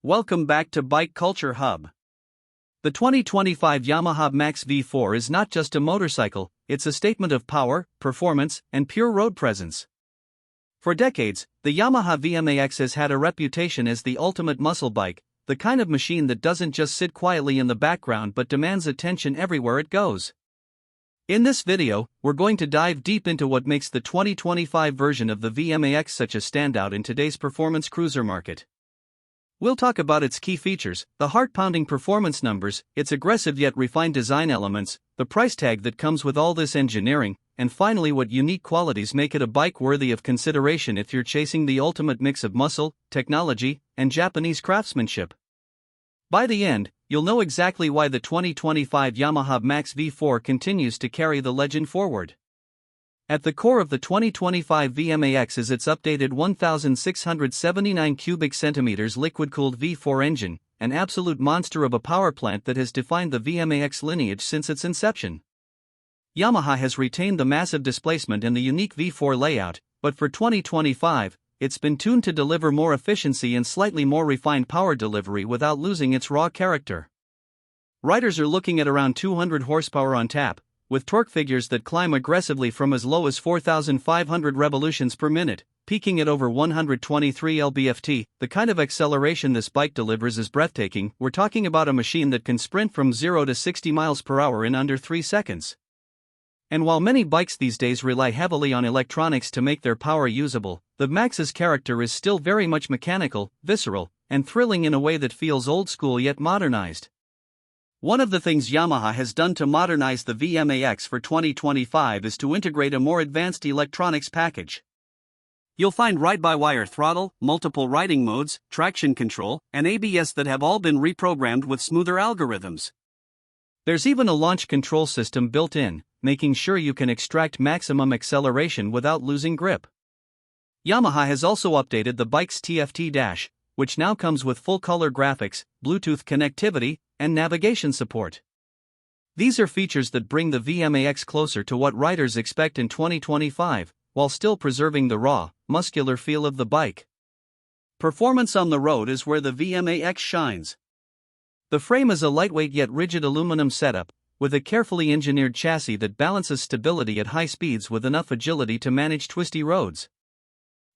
Welcome back to Bike Culture Hub. The 2025 Yamaha VMAX V4 is not just a motorcycle, it's a statement of power, performance, and pure road presence. For decades, the Yamaha VMAX has had a reputation as the ultimate muscle bike, the kind of machine that doesn't just sit quietly in the background but demands attention everywhere it goes. In this video, we're going to dive deep into what makes the 2025 version of the VMAX such a standout in today's performance cruiser market. We'll talk about its key features, the heart-pounding performance numbers, its aggressive yet refined design elements, the price tag that comes with all this engineering, and finally what unique qualities make it a bike worthy of consideration if you're chasing the ultimate mix of muscle, technology, and Japanese craftsmanship. By the end, you'll know exactly why the 2025 Yamaha VMAX V4 continues to carry the legend forward. At the core of the 2025 VMAX is its updated 1,679 cubic centimeters liquid-cooled V4 engine, an absolute monster of a power plant that has defined the VMAX lineage since its inception. Yamaha has retained the massive displacement and the unique V4 layout, but for 2025, it's been tuned to deliver more efficiency and slightly more refined power delivery without losing its raw character. Riders are looking at around 200 horsepower on tap, with torque figures that climb aggressively from as low as 4,500 revolutions per minute, peaking at over 123 lb-ft. The kind of acceleration this bike delivers is breathtaking. We're talking about a machine that can sprint from 0 to 60 miles per hour in under 3 seconds. And while many bikes these days rely heavily on electronics to make their power usable, the VMAX's character is still very much mechanical, visceral, and thrilling in a way that feels old school yet modernized. One of the things Yamaha has done to modernize the VMAX for 2025 is to integrate a more advanced electronics package. You'll find ride-by-wire throttle, multiple riding modes, traction control, and ABS that have all been reprogrammed with smoother algorithms. There's even a launch control system built in, making sure you can extract maximum acceleration without losing grip. Yamaha has also updated the bike's TFT dash, which now comes with full-color graphics, Bluetooth connectivity, and navigation support. These are features that bring the VMAX closer to what riders expect in 2025, while still preserving the raw, muscular feel of the bike. Performance on the road is where the VMAX shines. The frame is a lightweight yet rigid aluminum setup, with a carefully engineered chassis that balances stability at high speeds with enough agility to manage twisty roads.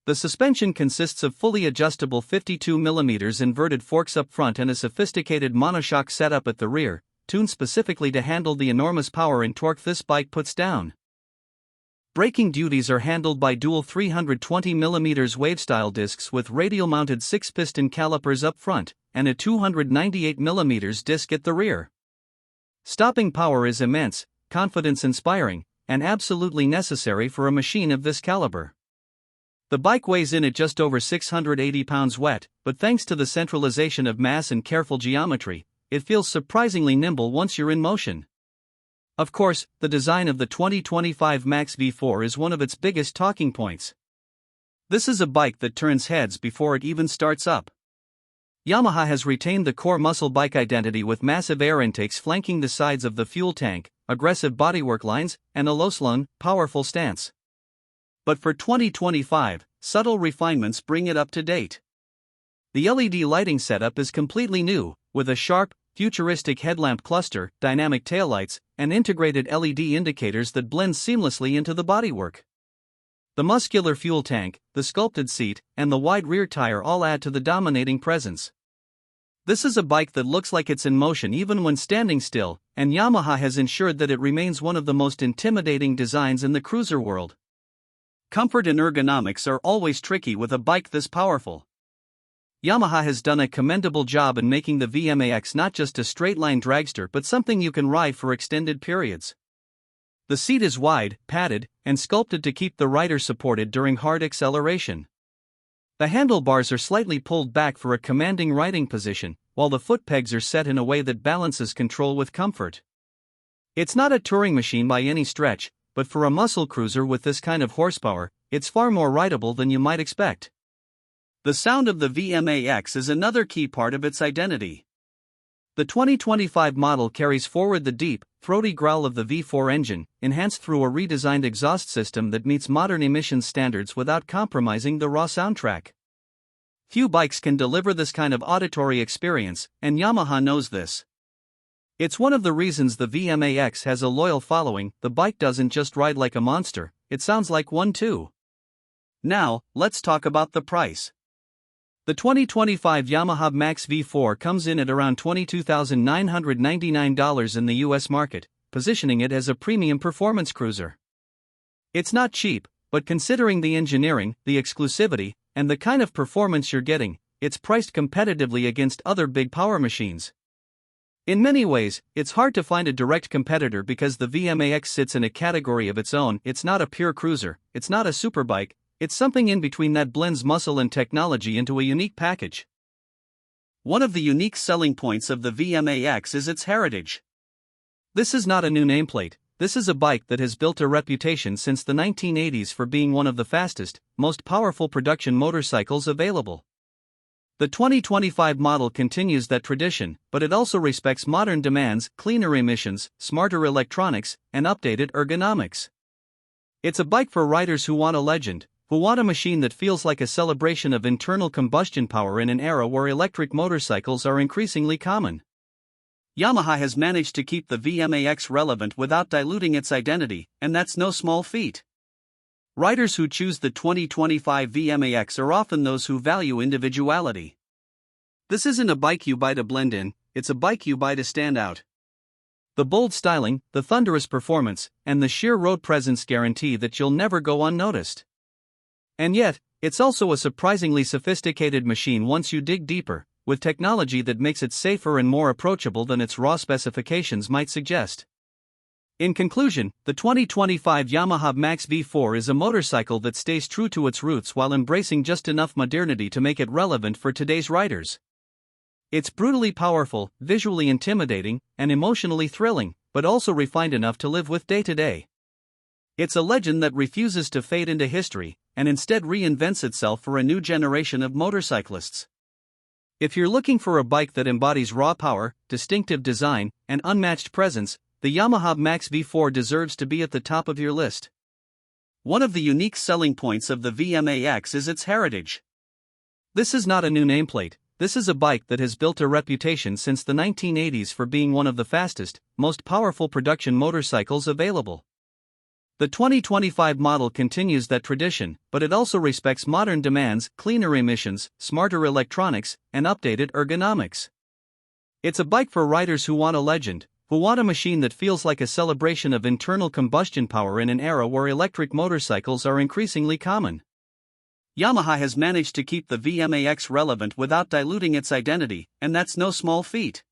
The suspension consists of fully adjustable 52mm inverted forks up front and a sophisticated monoshock setup at the rear, tuned specifically to handle the enormous power and torque this bike puts down. Braking duties are handled by dual 320mm wave-style discs with radial-mounted 6-piston calipers up front, and a 298mm disc at the rear. Stopping power is immense, confidence-inspiring, and absolutely necessary for a machine of this caliber. The bike weighs in at just over 680 pounds wet, but thanks to the centralization of mass and careful geometry, it feels surprisingly nimble once you're in motion. Of course, the design of the 2025 VMAX V4 is one of its biggest talking points. This is a bike that turns heads before it even starts up. Yamaha has retained the core muscle bike identity with massive air intakes flanking the sides of the fuel tank, aggressive bodywork lines, and a low-slung, powerful stance. But for 2025, subtle refinements bring it up to date. The LED lighting setup is completely new, with a sharp, futuristic headlamp cluster, dynamic taillights, and integrated LED indicators that blend seamlessly into the bodywork. The muscular fuel tank, the sculpted seat, and the wide rear tire all add to the dominating presence. This is a bike that looks like it's in motion even when standing still, and Yamaha has ensured that it remains one of the most intimidating designs in the cruiser world. Comfort and ergonomics are always tricky with a bike this powerful. Yamaha has done a commendable job in making the VMAX not just a straight-line dragster but something you can ride for extended periods. The seat is wide, padded, and sculpted to keep the rider supported during hard acceleration. The handlebars are slightly pulled back for a commanding riding position, while the foot pegs are set in a way that balances control with comfort. It's not a touring machine by any stretch, but for a muscle cruiser with this kind of horsepower, it's far more rideable than you might expect. The sound of the VMAX is another key part of its identity. The 2025 model carries forward the deep, throaty growl of the V4 engine, enhanced through a redesigned exhaust system that meets modern emissions standards without compromising the raw soundtrack. Few bikes can deliver this kind of auditory experience, and Yamaha knows this. It's one of the reasons the VMAX has a loyal following. The bike doesn't just ride like a monster, it sounds like one too. Now, let's talk about the price. The 2025 Yamaha VMAX V4 comes in at around $22,999 in the US market, positioning it as a premium performance cruiser. It's not cheap, but considering the engineering, the exclusivity, and the kind of performance you're getting, it's priced competitively against other big power machines. In many ways, it's hard to find a direct competitor because the VMAX sits in a category of its own. It's not a pure cruiser, it's not a superbike, it's something in between that blends muscle and technology into a unique package. One of the unique selling points of the VMAX is its heritage. This is not a new nameplate, this is a bike that has built a reputation since the 1980s for being one of the fastest, most powerful production motorcycles available. The 2025 model continues that tradition, but it also respects modern demands, cleaner emissions, smarter electronics, and updated ergonomics. It's a bike for riders who want a legend, who want a machine that feels like a celebration of internal combustion power in an era where electric motorcycles are increasingly common. Yamaha has managed to keep the VMAX relevant without diluting its identity, and that's no small feat. Riders who choose the 2025 VMAX are often those who value individuality. This isn't a bike you buy to blend in, it's a bike you buy to stand out. The bold styling, the thunderous performance, and the sheer road presence guarantee that you'll never go unnoticed. And yet, it's also a surprisingly sophisticated machine once you dig deeper, with technology that makes it safer and more approachable than its raw specifications might suggest. In conclusion, the 2025 Yamaha VMAX V4 is a motorcycle that stays true to its roots while embracing just enough modernity to make it relevant for today's riders. It's brutally powerful, visually intimidating, and emotionally thrilling, but also refined enough to live with day to day. It's a legend that refuses to fade into history, and instead reinvents itself for a new generation of motorcyclists. If you're looking for a bike that embodies raw power, distinctive design, and unmatched presence, the Yamaha VMAX V4 deserves to be at the top of your list. One of the unique selling points of the VMAX is its heritage. This is not a new nameplate, this is a bike that has built a reputation since the 1980s for being one of the fastest, most powerful production motorcycles available. The 2025 model continues that tradition, but it also respects modern demands, cleaner emissions, smarter electronics, and updated ergonomics. It's a bike for riders who want a legend, who want a machine that feels like a celebration of internal combustion power in an era where electric motorcycles are increasingly common. Yamaha has managed to keep the VMAX relevant without diluting its identity, and that's no small feat.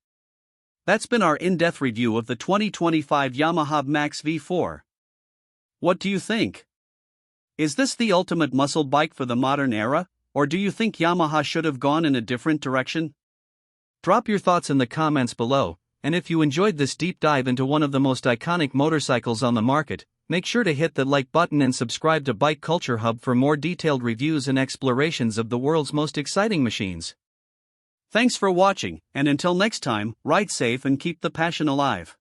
That's been our in-depth review of the 2025 Yamaha VMAX V4. What do you think? Is this the ultimate muscle bike for the modern era, or do you think Yamaha should have gone in a different direction? Drop your thoughts in the comments below, and if you enjoyed this deep dive into one of the most iconic motorcycles on the market, make sure to hit the like button and subscribe to Bike Culture Hub for more detailed reviews and explorations of the world's most exciting machines. Thanks for watching, and until next time, ride safe and keep the passion alive.